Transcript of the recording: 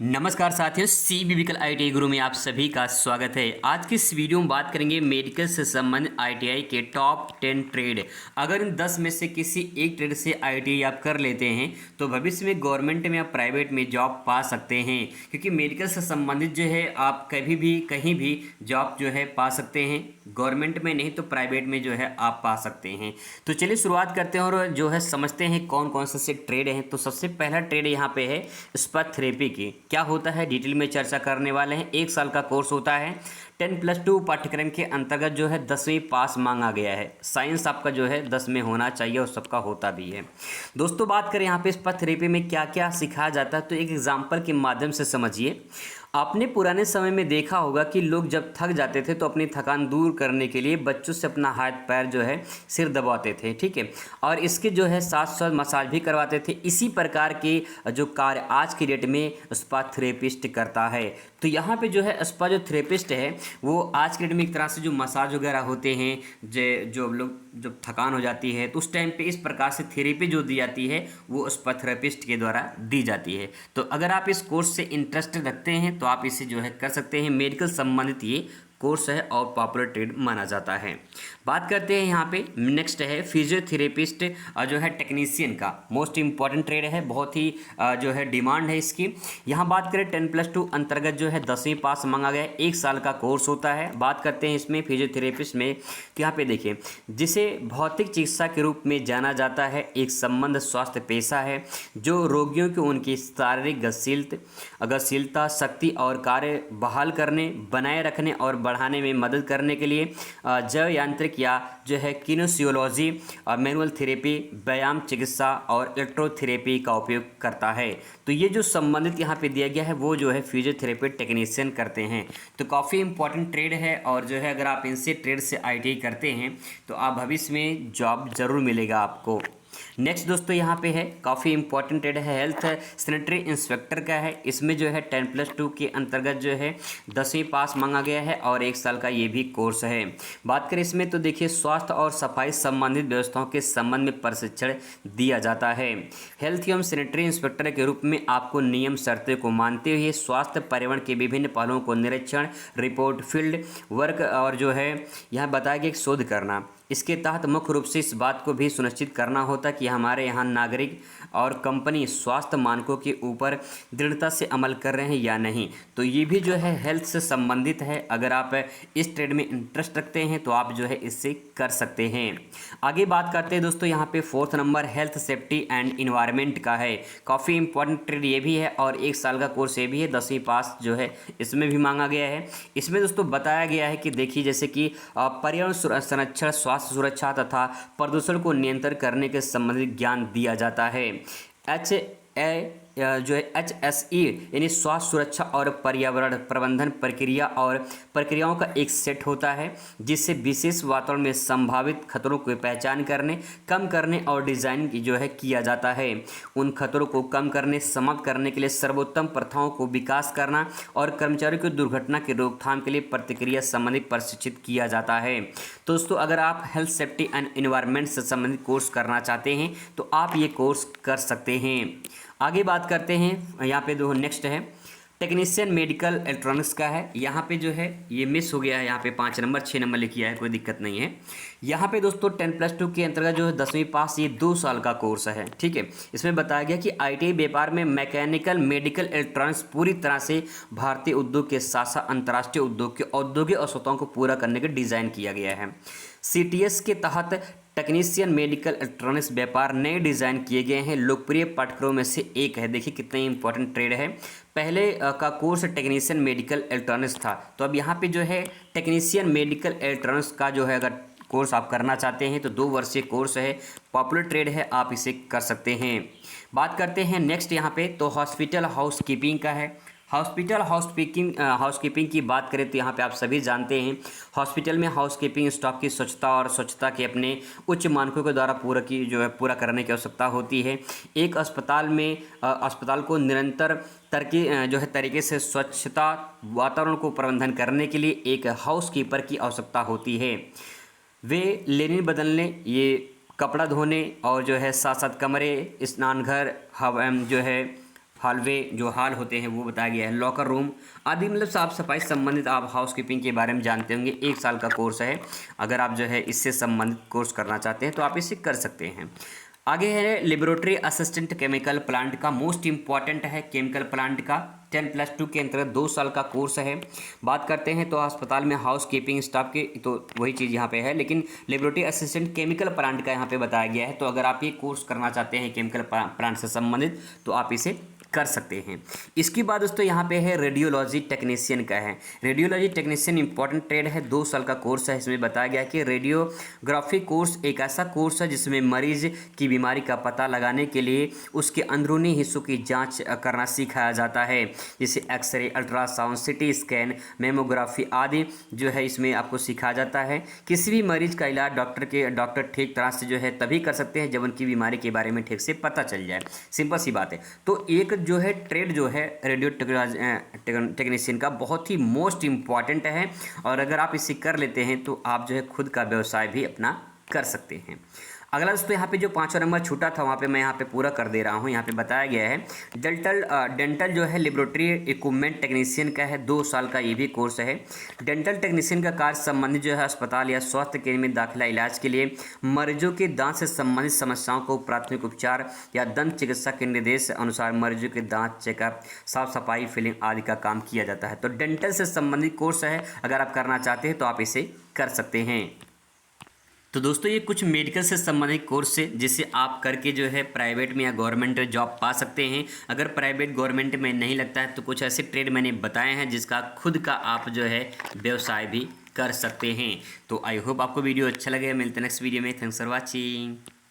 नमस्कार साथियों, CBBCL ITI गुरु में आप सभी का स्वागत है। आज की इस वीडियो में बात करेंगे मेडिकल से संबंधित ITI के टॉप 10 ट्रेड। अगर इन 10 में से किसी एक ट्रेड से ITI आप कर लेते हैं तो भविष्य में गवर्नमेंट में या प्राइवेट में जॉब पा सकते हैं, क्योंकि मेडिकल से संबंधित जो है आप कभी भी कहीं भी जॉब जो है पा सकते हैं। गवर्नमेंट में नहीं तो प्राइवेट में जो है आप पा सकते हैं। तो चलिए शुरुआत करते हैं और जो है समझते हैं कौन कौन से ट्रेड हैं। तो सबसे पहला ट्रेड यहाँ पे है स्पा थेरेपी की। क्या होता है डिटेल में चर्चा करने वाले हैं। 1 साल का कोर्स होता है। 10+2 पाठ्यक्रम के अंतर्गत जो है 10वीं पास मांगा गया है। साइंस आपका जो है 10 में होना चाहिए और सबका होता भी है। दोस्तों बात करें यहाँ पे स्पा थेरेपी में क्या क्या सिखाया जाता है तो एक एग्जाम्पल के माध्यम से समझिए। आपने पुराने समय में देखा होगा कि लोग जब थक जाते थे तो अपनी थकान दूर करने के लिए बच्चों से अपना हाथ पैर जो है सिर दबाते थे, ठीक है, और इसके जो है साथ साथ मसाज भी करवाते थे। इसी प्रकार के जो कार्य आज की डेट में स्पा थेरेपिस्ट करता है। तो यहाँ पे जो है स्पा जो थेरेपिस्ट है वो आज की डेट में एक तरह से जो मसाज वगैरह होते हैं, जो लोग जब थकान हो जाती है तो उस टाइम पे इस प्रकार से थेरेपी जो दी जाती है वो स्पा थेरेपिस्ट के द्वारा दी जाती है। तो अगर आप इस कोर्स से इंटरेस्ट रखते हैं तो आप इसे जो है कर सकते हैं। मेडिकल संबंधित ये कोर्स है और पॉपुलर ट्रेड माना जाता है। बात करते हैं यहाँ पे नेक्स्ट है फिजियोथेरेपिस्ट जो है टेक्नीशियन का मोस्ट इंपॉर्टेंट ट्रेड है। बहुत ही जो है डिमांड है इसकी। यहाँ बात करें 10+2 अंतर्गत जो है 10वीं पास मांगा गया है। 1 साल का कोर्स होता है। बात करते हैं इसमें फिजियोथेरेपिस्ट में, तो यहाँ पे देखिए जिसे भौतिक चिकित्सा के रूप में जाना जाता है, एक संबंध स्वास्थ्य पेशा है जो रोगियों को उनकी शारीरिक गतिशीलता शक्ति और कार्य बहाल करने, बनाए रखने और बढ़ाने में मदद करने के लिए जैव यांत्रिक या जो है किनेसियोलॉजी और मैनुअल थेरेपी, व्यायाम चिकित्सा और इलेक्ट्रोथेरेपी का उपयोग करता है। तो ये जो संबंधित यहाँ पे दिया गया है वो जो है फिजियोथेरेपी टेक्नीशियन करते हैं। तो काफ़ी इंपॉर्टेंट ट्रेड है और जो है अगर आप इनसे ट्रेड से ITI करते हैं तो आप भविष्य में जॉब जरूर मिलेगा आपको। नेक्स्ट दोस्तों यहाँ पे है काफ़ी इंपॉर्टेंट ट्रेड है हेल्थ सैनिटरी इंस्पेक्टर का है। इसमें जो है 10+2 के अंतर्गत जो है 10वीं पास मांगा गया है और 1 साल का ये भी कोर्स है। बात करें इसमें तो देखिए स्वास्थ्य और सफाई संबंधित व्यवस्थाओं के संबंध में प्रशिक्षण दिया जाता है। हेल्थ एवं सैनिटरी इंस्पेक्टर के रूप में आपको नियम शर्तें को मानते हुए स्वास्थ्य पर्यावरण के विभिन्न पहलुओं को निरीक्षण, रिपोर्ट, फील्ड वर्क और जो है यहाँ बताया गया शोध करना। इसके तहत मुख्य रूप से इस बात को भी सुनिश्चित करना होता है कि हमारे यहाँ नागरिक और कंपनी स्वास्थ्य मानकों के ऊपर दृढ़ता से अमल कर रहे हैं या नहीं। तो ये भी जो है हेल्थ से संबंधित है। अगर आप इस ट्रेड में इंटरेस्ट रखते हैं तो आप जो है इससे कर सकते हैं। आगे बात करते हैं दोस्तों यहाँ पे 4th number health safety and environment का है। काफ़ी इंपॉर्टेंट ट्रेड ये भी है और 1 साल का कोर्स ये भी है। 10वीं पास जो है इसमें भी मांगा गया है। इसमें दोस्तों बताया गया है कि देखिए जैसे कि पर्यावरण संरक्षण, स्वास्थ्य सुरक्षा तथा प्रदूषण को नियंत्रण करने के संबंधित ज्ञान दिया जाता है। जो है HSE यानी स्वास्थ्य सुरक्षा और पर्यावरण प्रबंधन प्रक्रिया और प्रक्रियाओं का एक सेट होता है जिससे विशेष वातावरण में संभावित खतरों की पहचान करने, कम करने और डिज़ाइन जो है किया जाता है। उन खतरों को कम करने, समाप्त करने के लिए सर्वोत्तम प्रथाओं को विकास करना और कर्मचारियों की दुर्घटना की रोकथाम के लिए प्रतिक्रिया संबंधी प्रशिक्षित किया जाता है। दोस्तों अगर आप हेल्थ सेफ्टी एंड एनवायरनमेंट से संबंधित कोर्स करना चाहते हैं तो आप ये कोर्स कर सकते हैं। आगे बात करते हैं यहाँ पे जो नेक्स्ट है टेक्नीशियन मेडिकल इलेक्ट्रॉनिक्स का है। यहाँ पे जो है ये मिस हो गया है, यहाँ पे 5 नंबर 6 नंबर लिखा है, कोई दिक्कत नहीं है। यहाँ पे दोस्तों 10+2 के अंतर्गत जो है 10वीं पास ये 2 साल का कोर्स है, ठीक है। इसमें बताया गया कि ITI व्यापार में मैकेनिकल मेडिकल इलेक्ट्रॉनिक्स पूरी तरह से भारतीय उद्योग के साथ साथ अंतर्राष्ट्रीय उद्योग के औद्योगिक आवश्यकताओं को पूरा करने के डिज़ाइन किया गया है। CTS के तहत टेक्नीशियन मेडिकल इलेक्ट्रॉनिक्स व्यापार नए डिज़ाइन किए गए हैं। लोकप्रिय पाठ्यक्रमों में से एक है। देखिए कितना इंपॉर्टेंट ट्रेड है। पहले का कोर्स टेक्नीशियन मेडिकल इलेक्ट्रॉनिक्स था, तो अब यहाँ पे जो है टेक्नीशियन मेडिकल इलेक्ट्रॉनिक्स का जो है अगर कोर्स आप करना चाहते हैं तो 2 वर्षीय कोर्स है, पॉपुलर ट्रेड है, आप इसे कर सकते हैं। बात करते हैं नेक्स्ट यहाँ पे तो हॉस्पिटल हाउसकीपिंग का है। हॉस्पिटल हाउसकीपिंग की बात करें तो यहाँ पे आप सभी जानते हैं हॉस्पिटल में हाउसकीपिंग स्टाफ की स्वच्छता और स्वच्छता के अपने उच्च मानकों के द्वारा पूरा करने की आवश्यकता होती है। एक अस्पताल को निरंतर तरीके से स्वच्छता वातावरण को प्रबंधन करने के लिए एक हाउसकीपर की आवश्यकता होती है। वे लेनिन बदलने, ये कपड़ा धोने और जो है साथ साथ कमरे, स्नानघर, जो है हॉलवे जो हॉल होते हैं वो बताया गया है, लॉकर रूम आदि, मतलब साफ सफाई संबंधित आप हाउस कीपिंग के बारे में जानते होंगे। 1 साल का कोर्स है, अगर आप जो है इससे संबंधित कोर्स करना चाहते हैं तो आप इसे कर सकते हैं। आगे है लेबोरेटरी असिस्टेंट केमिकल प्लांट का, मोस्ट इंपॉर्टेंट है केमिकल प्लांट का, 10+2 के अंतर्गत 2 साल का कोर्स है। बात करते हैं तो अस्पताल में हाउस कीपिंग स्टाफ के, तो वही चीज़ यहाँ पे है, लेकिन लेबोरेटरी असिस्टेंट केमिकल प्लांट का यहाँ पे बताया गया है। तो अगर आप ये कोर्स करना चाहते हैं केमिकल प्लांट से संबंधित तो आप इसे कर सकते हैं। इसके बाद दोस्तों यहाँ पे है रेडियोलॉजी टेक्नीशियन का है। रेडियोलॉजी टेक्नीशियन इंपॉर्टेंट ट्रेड है, 2 साल का कोर्स है। इसमें बताया गया कि रेडियोग्राफी कोर्स एक ऐसा कोर्स है जिसमें मरीज की बीमारी का पता लगाने के लिए उसके अंदरूनी हिस्सों की जांच करना सिखाया जाता है, जैसे x-ray, ultrasound, CT scan, mammography आदि जो है इसमें आपको सिखाया जाता है। किसी भी मरीज का इलाज डॉक्टर ठीक तरह से जो है तभी कर सकते हैं जब उनकी बीमारी के बारे में ठीक से पता चल जाए, सिंपल सी बात है। तो एक जो है ट्रेड जो है रेडियो टेक्नीशियन का बहुत ही मोस्ट इम्पॉर्टेंट है, और अगर आप इसे कर लेते हैं तो आप जो है खुद का व्यवसाय भी अपना कर सकते हैं। अगला दोस्तों यहाँ पे जो 5वां नंबर छूटा था वहाँ पे मैं यहाँ पे पूरा कर दे रहा हूँ। यहाँ पे बताया गया है डेंटल जो है लेबोरेटरी इक्विपमेंट टेक्नीशियन का है, 2 साल का ये भी कोर्स है। डेंटल टेक्नीशियन का कार्य संबंधित जो है अस्पताल या स्वास्थ्य केंद्र में दाखिला इलाज के लिए मरीजों के दांत से संबंधित समस्याओं को प्राथमिक उपचार या दंत चिकित्सा के निर्देश अनुसार मरीजों के दांत चेकअप, साफ सफाई, फिलिंग आदि का काम किया जाता है। तो डेंटल से संबंधित कोर्स है, अगर आप करना चाहते हैं तो आप इसे कर सकते हैं। तो दोस्तों ये कुछ मेडिकल से संबंधित कोर्स है जिसे आप करके जो है प्राइवेट में या गवर्नमेंट जॉब पा सकते हैं। अगर प्राइवेट गवर्नमेंट में नहीं लगता है तो कुछ ऐसे ट्रेड मैंने बताए हैं जिसका खुद का आप जो है व्यवसाय भी कर सकते हैं। तो आई होप आपको वीडियो अच्छा लगे। मिलते हैं नेक्स्ट वीडियो में। Thanks for watching.